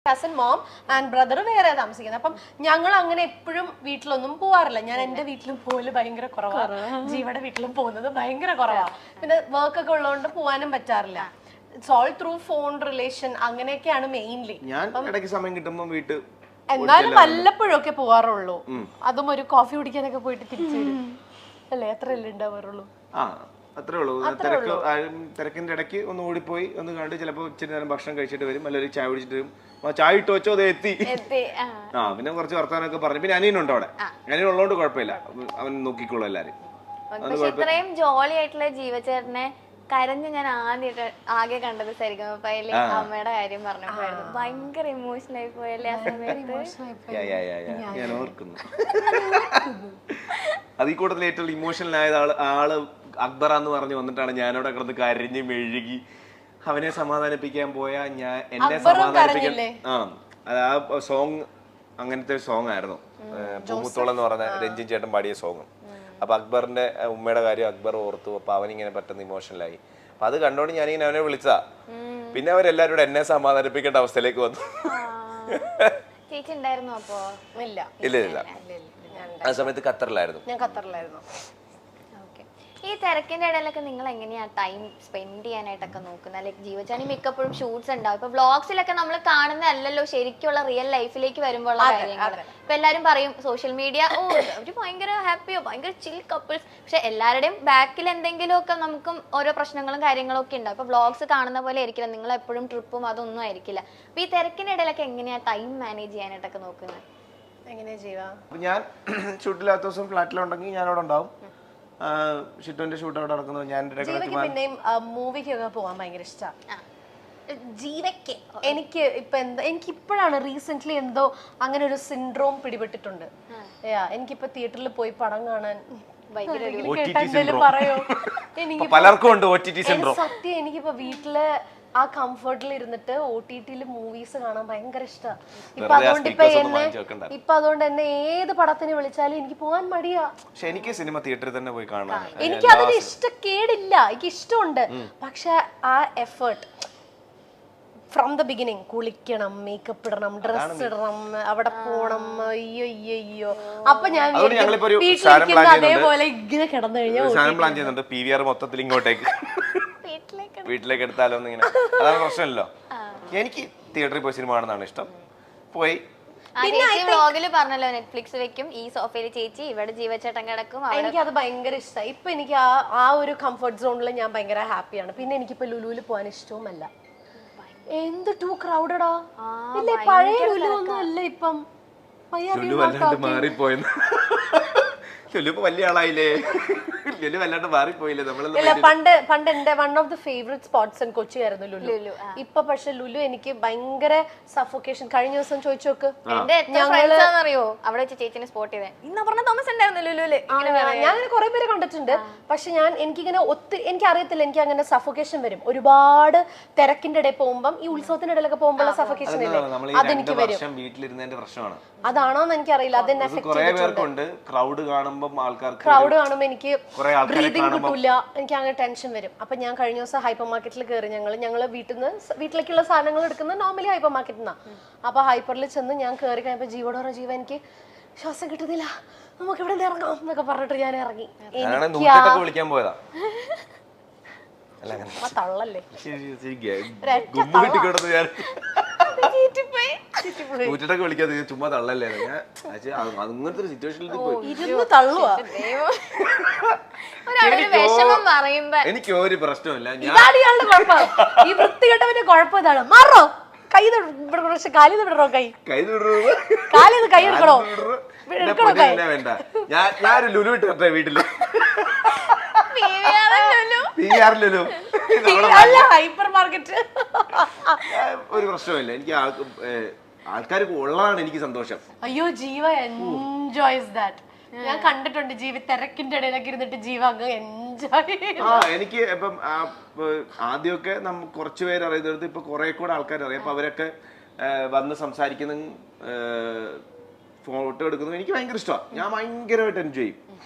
Cousin mom and brother വേറെ താമസിക്കുന്നത്. അപ്പം ഞങ്ങൾ അങ്ങനെ എപ്പോഴും വീട്ടിലൊന്നും പോവാറില്ല. ഞാൻ എന്റെ വീട്ടിലും പോകല് ഭയങ്കര കുറവാണ്, ജീവയുടെ വീട്ടിലും പോകുന്നത് ഭയങ്കര കുറവാണ്. പിന്നെ വർക്ക് ഒക്കെ ഉള്ളതുകൊണ്ട് പോകാനും പറ്റാറില്ല. It's all through phone relation അങ്ങനെയൊക്കെയാണ് മെയിൻലി. ഞാൻ ഇടയ്ക്ക് സമയം കിട്ടുമ്പോൾ വീട്ടിൽ എന്നാലും വല്ലപ്പോഴും ഒക്കെ പോവാറുള്ളൂ. അതും ഒരു കോഫി കുടിക്കാനൊക്കെ പോയിട്ട് തിരിച്ചു വരും അല്ലേ, അത്രയല്ലേ ഉണ്ടാവാറുള്ളൂ. അത്രേ ഉള്ളൂ. തിരക്കിന്റെ ഇടയ്ക്ക് ഒന്ന് ഓടിപ്പോയി ഒന്ന് കണ്ട് ചിലപ്പോൾ ഇച്ചിരി നേരം ഭക്ഷണം കഴിച്ചിട്ട് വരും, അല്ലെങ്കിൽ ചായ കുടിച്ചിട്ട് വരും. ചായ ഇട്ട് വെച്ചോ അത് എത്തി. പിന്നെ കുറച്ച് വർത്താനൊക്കെ പറഞ്ഞു. പിന്നെ അനിയനുണ്ട് അവിടെ, അനിയൻ ഉള്ളതുകൊണ്ട് കുഴപ്പമില്ല, അവൻ നോക്കിക്കോളൂ എല്ലാരും. ഇത്രയും ജോളി ആയിട്ടുള്ള ജീവചേട്ടനെ കരഞ്ഞ് ഞാൻ ആകെ കണ്ടത് സരിഗമപ്പയിലെ അമ്മയുടെ കാര്യം പറഞ്ഞപ്പോഴായിരുന്നു. ഭയങ്കര ഇമോഷണൽ ആയി പോയല്ലേ ആ സമയത്ത്. ഞാൻ ഓർക്കുന്നു. അത് ഈ കൂട്ടത്തിൽ ഏറ്റവും ഇമോഷണൽ ആയത് ആള് അക്ബർ എന്ന് പറഞ്ഞു വന്നിട്ടാണ്. ഞാനവിടെ കിടന്ന് കരഞ്ഞ് മെഴുകി അവനെ സമാധാനിപ്പിക്കാൻ പോയാ എന്നെ സമാധാനിപ്പിക്കാൻ ആ സോങ് അങ്ങനത്തെ സോങ് ആയിരുന്നു. പൂമുത്തോളം എന്ന് പറഞ്ഞ രഞ്ജിൻ ചേട്ടൻ പാടിയ സോങ്. അപ്പൊ അക്ബറിന്റെ ഉമ്മയുടെ കാര്യം അക്ബർ ഓർത്തു. അപ്പൊ അവനിങ്ങനെ പെട്ടെന്ന് ഇമോഷണലായി. അപ്പൊ അത് കണ്ടോണ്ട് ഞാനിങ്ങനെ അവനെ വിളിച്ചാ. പിന്നെ അവരെല്ലാരും കൂടെ എന്നെ സമാധാനിപ്പിക്കേണ്ട അവസ്ഥയിലേക്ക് വന്നു. ചേച്ചി ഉണ്ടായിരുന്നു അപ്പോ? ഇല്ല, ആ സമയത്ത് ഖത്തറിലായിരുന്നു. ഞാൻ ഖത്തറിലായിരുന്നു. ഈ തിരക്കിന്റെ ഇടയിലൊക്കെ നിങ്ങൾ എങ്ങനെയാ ടൈം സ്പെൻഡ് ചെയ്യാനായിട്ടൊക്കെ നോക്കുന്നത്? ലൈക്ക് ജീവചാനി മിക്കപ്പോഴും ഷൂട്ട്സ് ഉണ്ടാവും. ഇപ്പൊ വ്ളോഗ്സിലൊക്കെ നമ്മൾ കാണുന്നതല്ലല്ലോ ശരിക്കുള്ള റിയൽ ലൈഫിലേക്ക് വരുമ്പോഴുള്ള കാര്യങ്ങൾ. ഇപ്പൊ എല്ലാരും പറയും സോഷ്യൽ മീഡിയ അവര് ഭയങ്കര ഹാപ്പിയോ ഭയങ്കര ചിൽ കപ്പിൾസ്. പക്ഷെ എല്ലാവരുടെയും ബാക്കിൽ എന്തെങ്കിലുമൊക്കെ നമുക്കും ഓരോ പ്രശ്നങ്ങളും കാര്യങ്ങളും ഒക്കെ ഉണ്ടാവും. ഇപ്പൊ വ്ളോഗ്സ് കാണുന്ന പോലെ ആയിരിക്കില്ല, നിങ്ങൾ എപ്പോഴും ട്രിപ്പും അതൊന്നും ആയിരിക്കില്ല. അപ്പൊ ഈ തിരക്കിന്റെ ഇടയിലൊക്കെ എങ്ങനെയാ ടൈം മാനേജ് ചെയ്യാനായിട്ടൊക്കെ നോക്കുന്നത്? എങ്ങനെയാ ചെയ്യുക? ഞാൻ ഷൂട്ടില്ലാത്ത ദിവസം ഫ്ലാറ്റിലുണ്ടെങ്കിൽ ഞാൻ അവിടെ ഉണ്ടാവും. ഷിറ്റുവിന്റെ ഷൂട്ട് അവിടെ നടക്കുന്നത്. ഞാൻ പിന്നെയും മൂവിക്കൊക്കെ പോവാൻ ഭയങ്കര ഇഷ്ടമാണ് ജീവയ്ക്ക്. എനിക്ക് ഇപ്പോഴാണ് റീസെന്റ് എന്തോ അങ്ങനെ ഒരു സിൻഡ്രോം പിടിപെട്ടിട്ടുണ്ട്. എനിക്കിപ്പോ തിയേറ്ററിൽ പോയി പടം കാണാൻ പറയോ, എനിക്ക് സത്യം എനിക്കിപ്പോ വീട്ടില് ആ കംഫർട്ടിൽ ഇരുന്നിട്ട് OTT മൂവീസ് കാണാൻ ഭയങ്കര ഇഷ്ടമാണ്. അതുകൊണ്ട് എന്നെ ഏത് പടത്തിന് വിളിച്ചാലും എനിക്ക് പോകാൻ മടിയാ. പക്ഷെ എനിക്ക് സിനിമ തിയേറ്ററിൽ തന്നെ പോയി കാണാൻ എനിക്ക് അതിന് ഇഷ്ടക്കേടില്ല, എനിക്ക് ഇഷ്ടമുണ്ട്. പക്ഷെ ആ എഫേർട്ട് ഫ്രം ദ ബിഗിനിങ്, കുളിക്കണം, മേക്കപ്പ് ഇടണം, ഡ്രസ് ഇടണം, അവിടെ പോണം, അയ്യോ. അപ്പൊ ഞാൻ അതേപോലെ ഇങ്ങനെ കിടന്നു കഴിഞ്ഞാൽ PVR മൊത്തത്തിൽ ഇങ്ങോട്ടേക്ക് വീട്ടിലേക്ക് എടുത്താലോ എന്നിങ്ങനെ. അതാണ് പ്രശ്നമല്ലോ. എനിക്ക് തിയേറ്ററിൽ പോയി സിനിമ കാണുന്നതാണ് ഇഷ്ടം. പോയി പറഞ്ഞല്ലോ നെറ്റ്ഫ്ലിക്സ് വെക്കും, ഈ സോഫയിൽ ചേച്ചി ഇവിടെ ജീവചേട്ടൻ കിടക്കും. എനിക്കത് ഭയങ്കര ഇഷ്ടമായി. ഇപ്പൊ എനിക്ക് ആ ഒരു കംഫർട്ട് സോണിൽ ഞാൻ ഭയങ്കര ഹാപ്പിയാണ്. പിന്നെ എനിക്കിപ്പോ ലുലുവിൽ പോകാൻ ഇഷ്ടവുമല്ല. എന്ത് ടൂ ക്രൗഡഡാ. ഇല്ലേ, പഴയ ലുലു ഒന്നും അല്ല ഇപ്പം. മാറിപ്പോയെന്ന്. ലുലു വലിയ ആളായില്ലേ, ലുലു വല്ലാണ്ട് മാറിപ്പോയില്ലേ നമ്മള്. പണ്ട് എന്റെ one of the favourite spots in Kochi ആയിരുന്നു ലുലു. ഇപ്പൊ പക്ഷെ ലുലു എനിക്ക് ഭയങ്കര സഫോക്കേഷൻ. കഴിഞ്ഞ ദിവസം ചോദിച്ചു നോക്ക്, അറിയോ അവിടെ വെച്ച് ചേച്ചിനെ സ്പോട്ട് ചെയ്തേ ഇന്ന് പറഞ്ഞ തോമസ് ഉണ്ടായിരുന്നു ലുലുല്. ഞാൻ കുറെ പേരെ കണ്ടിട്ടുണ്ട്. പക്ഷെ എനിക്കിങ്ങനെ എനിക്ക് അറിയത്തില്ല, എനിക്ക് അങ്ങനെ സഫോക്കേഷൻ വരും. ഒരുപാട് തിരക്കിന്റെ ഇടയിൽ പോകുമ്പോൾ, ഈ ഉത്സവത്തിന്റെ ഇടയിലൊക്കെ പോകുമ്പോൾ സഫോക്കേഷൻ ഇല്ലേ, അതെനിക്ക് വരും. വീട്ടിലിരുന്നതിന്റെ പ്രശ്നമാണ്. അതാണോന്ന് എനിക്കറിയില്ല, അതെന്നെ ക്രൗഡ് കാണുമ്പോൾ എനിക്ക് ബ്രീതിങ് കിട്ടൂല, എനിക്ക് അങ്ങനെ ടെൻഷൻ വരും. അപ്പൊ ഞാൻ കഴിഞ്ഞ ദിവസം ഹൈപ്പർ മാർക്കറ്റിൽ കയറി. ഞങ്ങള് വീട്ടിലേക്കുള്ള സാധനങ്ങൾ എടുക്കുന്നത് നോർമലി ഹൈപ്പർ മാർക്കറ്റിൽ നിന്നാ. അപ്പൊ ഹൈപ്പറിൽ ചെന്ന് ഞാൻ കയറി കഴിഞ്ഞപ്പോ ജീവനോട് ജീവ എനിക്ക് ശ്വാസം കിട്ടുന്നില്ല, നമുക്ക് ഇവിടെ ഇറങ്ങാം എന്നൊക്കെ പറഞ്ഞിട്ട് ഞാൻ ഇറങ്ങി. തള്ളല്ലേ ചുമ്മാ തള്ളല്ലേ, അങ്ങനത്തെ ഒരു സിറ്റുവേഷനിൽ എനിക്ക് ഒരു പ്രശ്നമില്ല. ഈ വൃത്തികെട്ടവന്റെ കുഴപ്പം ഇതാണ്. മാറോ, കൈ കാലിന്ന് വിടറോ, കൈ എടുക്കണോ, വേണ്ട. ഞാനൊരു ലുലു ഇട്ടെ വീട്ടില്. ഹൈപ്പർ മാർക്കറ്റ് ഒരു പ്രശ്നമില്ല. എനിക്ക് ആൾക്കാർക്ക് ഉള്ളതാണ് എനിക്ക് സന്തോഷം. അയ്യോ, ജീവ എൻജോയ്സ് ദാറ്റ്. ഞാൻ കണ്ടിട്ടുണ്ട് ജീവ തിരക്കിന്റെ ഇടയിലൊക്കെ ഇരുന്നിട്ട് ജീവ അങ്ങ് എൻജോയ്. എനിക്ക് ഇപ്പം ആദ്യമൊക്കെ കുറച്ചു പേര് അറിയുന്നത്, ഇപ്പൊ കുറെ കൂടെ ആൾക്കാർ അറിയാം. അപ്പൊ അവരൊക്കെ വന്ന് സംസാരിക്കുന്ന, ഫോട്ടോ എടുക്കുന്നത് എനിക്ക് ഭയങ്കര ഇഷ്ടമാണ്. ഞാൻ ഭയങ്കരമായിട്ട് എൻജോയ് ചെയ്യും.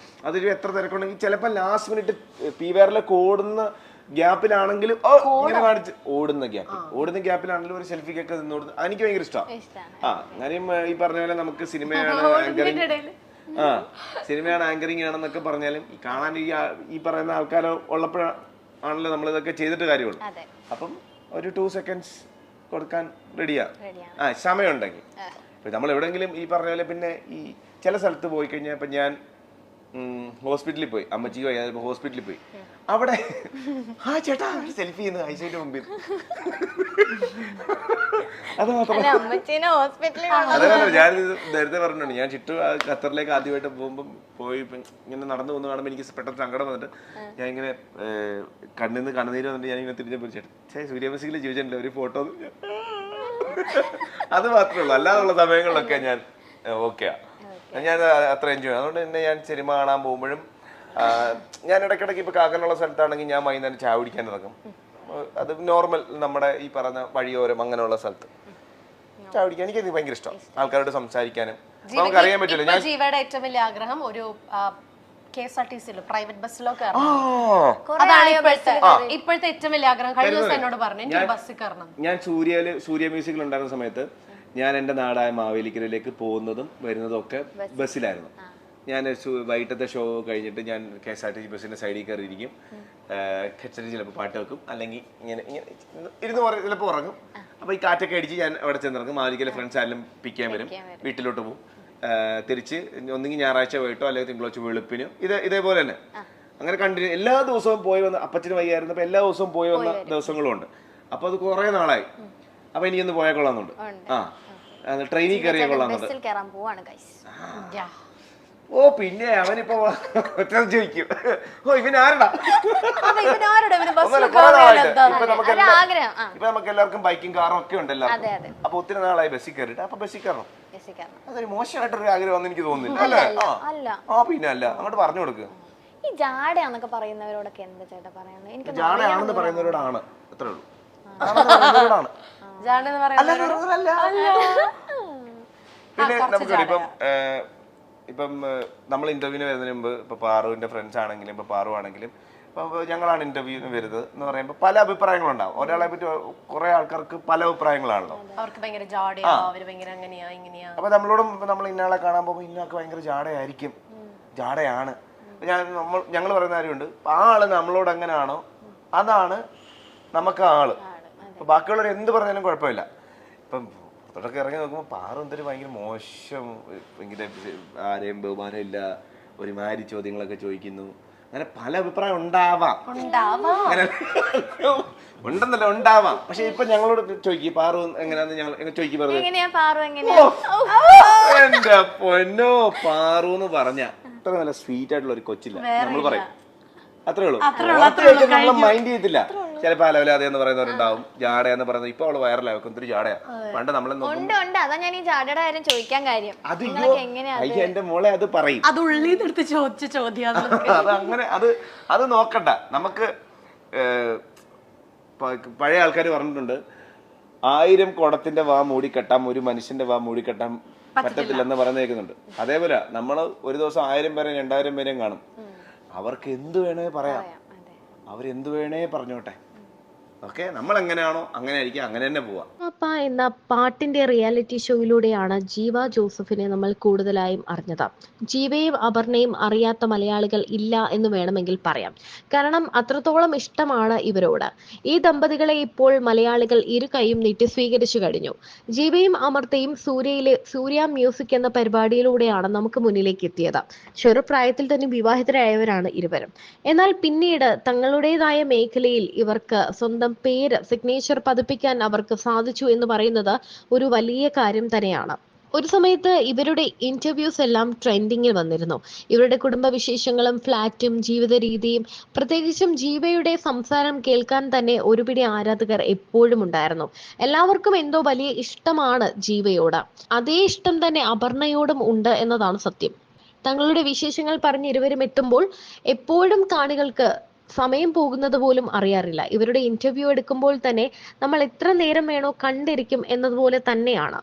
അതൊരു എത്ര തിരക്കുണ്ടെങ്കിൽ ചിലപ്പോൾ ലാസ്റ്റ് മിനിറ്റ് PVRലൊക്കെ ഓടുന്ന ഗ്യാപ്പിലാണെങ്കിലും ഇങ്ങനെ കാണിച്ച് ഓടുന്ന ഗ്യാപ്പിലാണെങ്കിലും ഒരു സെൽഫിക്കൊക്കെ നിന്നോടുന്നു എനിക്ക് ഭയങ്കര ഇഷ്ടമാണ്. കാര്യം ഈ പറഞ്ഞ പോലെ നമുക്ക് സിനിമയാണ് ആങ്കറിങ് ആണെന്നൊക്കെ പറഞ്ഞാലും ഈ കാണാൻ ഈ പറയുന്ന ആൾക്കാർ ഉള്ളപ്പോഴാണല്ലോ നമ്മൾ ഇതൊക്കെ ചെയ്തിട്ട് കാര്യമുള്ളൂ. അപ്പം ഒരു 2 seconds കൊടുക്കാൻ റെഡിയാ സമയമുണ്ടെങ്കിൽ. നമ്മൾ എവിടെയെങ്കിലും ഈ പറഞ്ഞ പോലെ പിന്നെ ഈ ചില സ്ഥലത്ത് പോയി കഴിഞ്ഞാൽ ഇപ്പൊ ഞാൻ ഹോസ്പിറ്റലിൽ പോയി, അമ്മച്ചിക്ക് വയ്യാതെ ഹോസ്പിറ്റലിൽ പോയി, അവിടെ ചേട്ടാ സെൽഫി ചെയ്യുന്നു ഐസിയുടെ മുമ്പിൽ. അത് മാത്രമല്ല ഞാൻ നേരത്തെ പറഞ്ഞിട്ടുണ്ട്, ഞാൻ ചിട്ടു ഖത്തറിലേക്ക് ആദ്യമായിട്ട് പോകുമ്പോൾ ഇങ്ങനെ നടന്നു പോകുന്ന കാണുമ്പോൾ എനിക്ക് പെട്ടെന്ന് സങ്കടം വന്നിട്ട് ഞാൻ ഇങ്ങനെ കണ്ണിന്ന് കണ്ണുനീര് വന്നിട്ട് ഞാൻ ഇങ്ങനെ തിരിഞ്ഞ ചേട്ടാ സൂര്യമസിലെ ജീവിച്ചിട്ടില്ല ഒരു ഫോട്ടോ. അത് മാത്രമേ ഉള്ളൂ, അല്ലാതുള്ള സമയങ്ങളിലൊക്കെ ഞാൻ ഓക്കെയാ, ഞാൻ അത്ര എൻജോയ് ചെയ്യും. അതുകൊണ്ട് തന്നെ ഞാൻ സിനിമ കാണാൻ പോകുമ്പോഴും ഞാൻ ഇടയ്ക്കിടയ്ക്ക് ഇപ്പൊ കാക്കനുള്ള സ്ഥലത്താണെങ്കിൽ ഞാൻ വൈകുന്നേരം ചായ കുടിക്കാൻ ഇറങ്ങും. അത് നോർമൽ നമ്മുടെ ഈ പറഞ്ഞ വഴിയോരം അങ്ങനെയുള്ള സ്ഥലത്ത് ചായ കുടിക്കാൻ എനിക്ക് ഭയങ്കര ഇഷ്ടം, ആൾക്കാരോട് സംസാരിക്കാനും. നമുക്ക് അറിയാൻ പറ്റില്ല, ഞാൻ ജീവയുടെ ഏറ്റവും വലിയ ആഗ്രഹം ഒരു KSRTC പ്രൈവറ്റ് ബസ്സിലോ കയറണം. അതാണ് ഇപ്പോഴത്തെ ഏറ്റവും വലിയ ആഗ്രഹം. കഴിഞ്ഞ ദിവസം എന്നോട് പറഞ്ഞു എനിക്ക് ബസ്സിൽ കയറണം. ഞാൻ സൂര്യ മ്യൂസിക്കിൽ ഉണ്ടായിരുന്ന സമയത്ത് ഞാൻ എൻ്റെ നാടായ മാവേലിക്കരയിലേക്ക് പോകുന്നതും വരുന്നതും ഒക്കെ ബസ്സിലായിരുന്നു. ഞാൻ വൈകിട്ടത്തെ ഷോ കഴിഞ്ഞിട്ട് ഞാൻ KSRTC ബസ്സിന്റെ സൈഡിൽ കയറിയിരിക്കും, ഹെഡ്സെറ്റ് ചിലപ്പോൾ പാട്ട് വെക്കും, അല്ലെങ്കിൽ ഇങ്ങനെ ഇരുന്ന് ചിലപ്പോൾ ഉറങ്ങും. അപ്പോൾ ഈ കാറ്റൊക്കെ അടിച്ച് ഞാൻ അവിടെ ചെന്നിറങ്ങും. മാവേലിക്കരയിലെ ഫ്രണ്ട്സ് ആരെങ്കിലും പിക്ക് ചെയ്യാൻ വരും, വീട്ടിലോട്ട് പോകും. തിരിച്ച് ഒന്നെങ്കിൽ ഞായറാഴ്ച പോയിട്ടോ അല്ലെങ്കിൽ തിങ്കളാഴ്ച വെളുപ്പിനും ഇതേപോലെ തന്നെ അങ്ങനെ കണ്ടിന്യൂ എല്ലാ ദിവസവും പോയി വന്ന്. അപ്പച്ചന് വയ്യായിരുന്നു, അപ്പൊ എല്ലാ ദിവസവും പോയി വന്ന ദിവസങ്ങളും ഉണ്ട്. അപ്പൊ അത് കുറെ നാളായി. അപ്പൊ എനിക്കൊന്ന് പോയാൽ കൊള്ളാന്നുണ്ട്. ട്രെയിനിൽ കയറിയാൽ കൊള്ളാന്നുണ്ട്. ഓ പിന്നെ അവനിപ്പോ ചോദിക്കും, ഓ ഇവൻ ആരടാ. ഇപ്പൊ നമുക്ക് എല്ലാവർക്കും ബൈക്കും കാറും ഒക്കെ ഉണ്ടല്ലോ. അപ്പൊ ഒത്തിരി നാളായി ബസ്സിൽ കയറിയിട്ട് അപ്പൊ ബസ്സിൽ കയറണം. അതൊരു മോശമായിട്ടൊരു ആഗ്രഹം എനിക്ക് തോന്നുന്നില്ല അല്ലേ? പിന്നെ അല്ല, അങ്ങോട്ട് പറഞ്ഞു കൊടുക്കുക. ഈ ജാടയാന്നൊക്കെ പറയുന്നവരോടൊക്കെ എന്താ ചേട്ടാ പറയാനുള്ളത്? എനിക്ക് ജാടയാണെന്ന് പറയുന്നവരോടാണ്, അത്രേ ഉള്ളൂ. പിന്നെ നമുക്ക് ഇപ്പം നമ്മൾ ഇന്റർവ്യൂവിന് വരുന്നതിന് മുമ്പ് ഇപ്പൊ പാറുവിന്റെ ഫ്രണ്ട്സ് ആണെങ്കിലും ഇപ്പൊ പാറു ആണെങ്കിലും ഇപ്പൊ ഞങ്ങളാണ് ഇന്റർവ്യൂവിന് വരുന്നത് എന്ന് പറയുമ്പോൾ പല അഭിപ്രായങ്ങളുണ്ടാവും. ഒരാളെ പറ്റി കുറെ ആൾക്കാർക്ക് പല അഭിപ്രായങ്ങളാണല്ലോ. അപ്പൊ നമ്മളോടും നമ്മൾ ഇന്നയാളെ കാണാൻ പോകുമ്പോൾ ഇന്നയാൾക്ക് ഭയങ്കര ജാടയായിരിക്കും, ജാടയാണ്. ഞങ്ങൾ പറയുന്ന കാര്യമുണ്ട്, ആ ആള് നമ്മളോട് എങ്ങനെയാണോ അതാണ് നമുക്ക് ആള്. അപ്പൊ ബാക്കിയുള്ളവർ എന്ത് പറഞ്ഞാലും കുഴപ്പമില്ല. ഇപ്പം പുറത്തോട്ടൊക്കെ ഇറങ്ങി നോക്കുമ്പോൾ പാറു എന്തൊരു ഭയങ്കര മോശം, ഭയങ്കര ആരെയും ബഹുമാനം ഇല്ല, ഒരുമാതിരി ചോദ്യങ്ങളൊക്കെ ചോദിക്കുന്നു. അങ്ങനെ പല അഭിപ്രായം ഉണ്ടാവാം, ഉണ്ടെന്നല്ല ഉണ്ടാവാം. പക്ഷെ ഇപ്പൊ ഞങ്ങളോട് ചോദിക്കും പാറു എങ്ങനെയാന്ന് ഞങ്ങൾ ചോദിക്കും, എന്റെ പൊന്നോ പാറു എന്ന് പറഞ്ഞ അത്ര നല്ല സ്വീറ്റ് ആയിട്ടുള്ള ഒരു കൊച്ചില്ല നമ്മൾ പറയും, അത്രേ ഉള്ളൂ. നമ്മളെ മൈൻഡ് ചെയ്തില്ല. ചിലപ്പോ അലവലാതെ എന്ന് പറയുന്നവരുണ്ടാവും, ജാട എന്ന് പറയുന്നത്. ഇപ്പൊ അവള് വൈറലാവും, ഒത്തിരി ജാടയാ. പണ്ട് നമ്മളെ അയ്യോ എന്റെ മോളെ അത് പറയും, അത് ഉള്ളിന്നെടുത്ത് ചോദിച്ച ചോദ്യം. അത് അങ്ങനെ അത് നോക്കണ്ട. നമുക്ക് പഴയ ആൾക്കാർ പറഞ്ഞിട്ടുണ്ട്, 1000 കുടത്തിന്റെ വാ മൂടിക്കെട്ടാം, ഒരു മനുഷ്യന്റെ വാ മൂടിക്കെട്ടാൻ പറ്റത്തില്ലെന്ന് പറയുന്ന കേൾക്കുന്നുണ്ട്. അതേപോലെ നമ്മൾ ഒരു ദിവസം 1000 പേരെയും 2000 പേരെയും കാണും. അവർക്ക് എന്ത് വേണേ പറയാം, അവരെന്ത് വേണേ പറഞ്ഞോട്ടെ. ഓക്കെ, നമ്മൾ എങ്ങനെയാണോ അങ്ങനെ ആയിരിക്കും, അങ്ങനെ തന്നെ പോവാം. അപ്പ എന്ന പാട്ടിന്റെ റിയാലിറ്റി ഷോയിലൂടെയാണ് ജീവ ജോസഫിനെ നമ്മൾ കൂടുതലായും അറിഞ്ഞത്. ജീവയും അപർണയും അറിയാത്ത മലയാളികൾ ഇല്ല എന്ന് വേണമെങ്കിൽ പറയാം. കാരണം അത്രത്തോളം ഇഷ്ടമാണ് ഇവരോട്. ഈ ദമ്പതികളെ ഇപ്പോൾ മലയാളികൾ ഇരു കൈയും നീട്ടി സ്വീകരിച്ചു കഴിഞ്ഞു. ജീവയും അമൃതയും സൂര്യ മ്യൂസിക് എന്ന പരിപാടിയിലൂടെയാണ് നമുക്ക് മുന്നിലേക്ക് എത്തിയത്. ചെറുപ്രായത്തിൽ തന്നെ വിവാഹിതരായവരാണ് ഇരുവരും. എന്നാൽ പിന്നീട് തങ്ങളുടേതായ മേഖലയിൽ ഇവർക്ക് സ്വന്തം പേര് സിഗ്നേച്ചർ പതിപ്പിക്കാൻ അവർക്ക് സാധിച്ചു എന്ന് പറയുന്നത് ഒരു വലിയ കാര്യം തന്നെയാണ്. ഒരു സമയത്ത് ഇവരുടെ ഇന്റർവ്യൂസ് എല്ലാം ട്രെൻഡിങ്ങിൽ വന്നിരുന്നു. ഇവരുടെ കുടുംബ വിശേഷങ്ങളും ഫ്ലാറ്റും ജീവിത രീതിയും, പ്രത്യേകിച്ചും ജീവയുടെ സംസാരം കേൾക്കാൻ തന്നെ ഒരുപിടി ആരാധകർ എപ്പോഴും ഉണ്ടായിരുന്നു. എല്ലാവർക്കും എന്തോ വലിയ ഇഷ്ടമാണ് ജീവയോട്. അതേ ഇഷ്ടം തന്നെ അപർണയോടും ഉണ്ട് എന്നതാണ് സത്യം. തങ്ങളുടെ വിശേഷങ്ങൾ പറഞ്ഞ് ഇരുവരും എത്തുമ്പോൾ എപ്പോഴും കാണികൾക്ക് സമയം പോകുന്നത് പോലും അറിയാറില്ല. ഇവരുടെ ഇന്റർവ്യൂ എടുക്കുമ്പോൾ തന്നെ നമ്മൾ എത്ര നേരം വേണോ കണ്ടിരിക്കും എന്നതുപോലെ തന്നെയാണ്.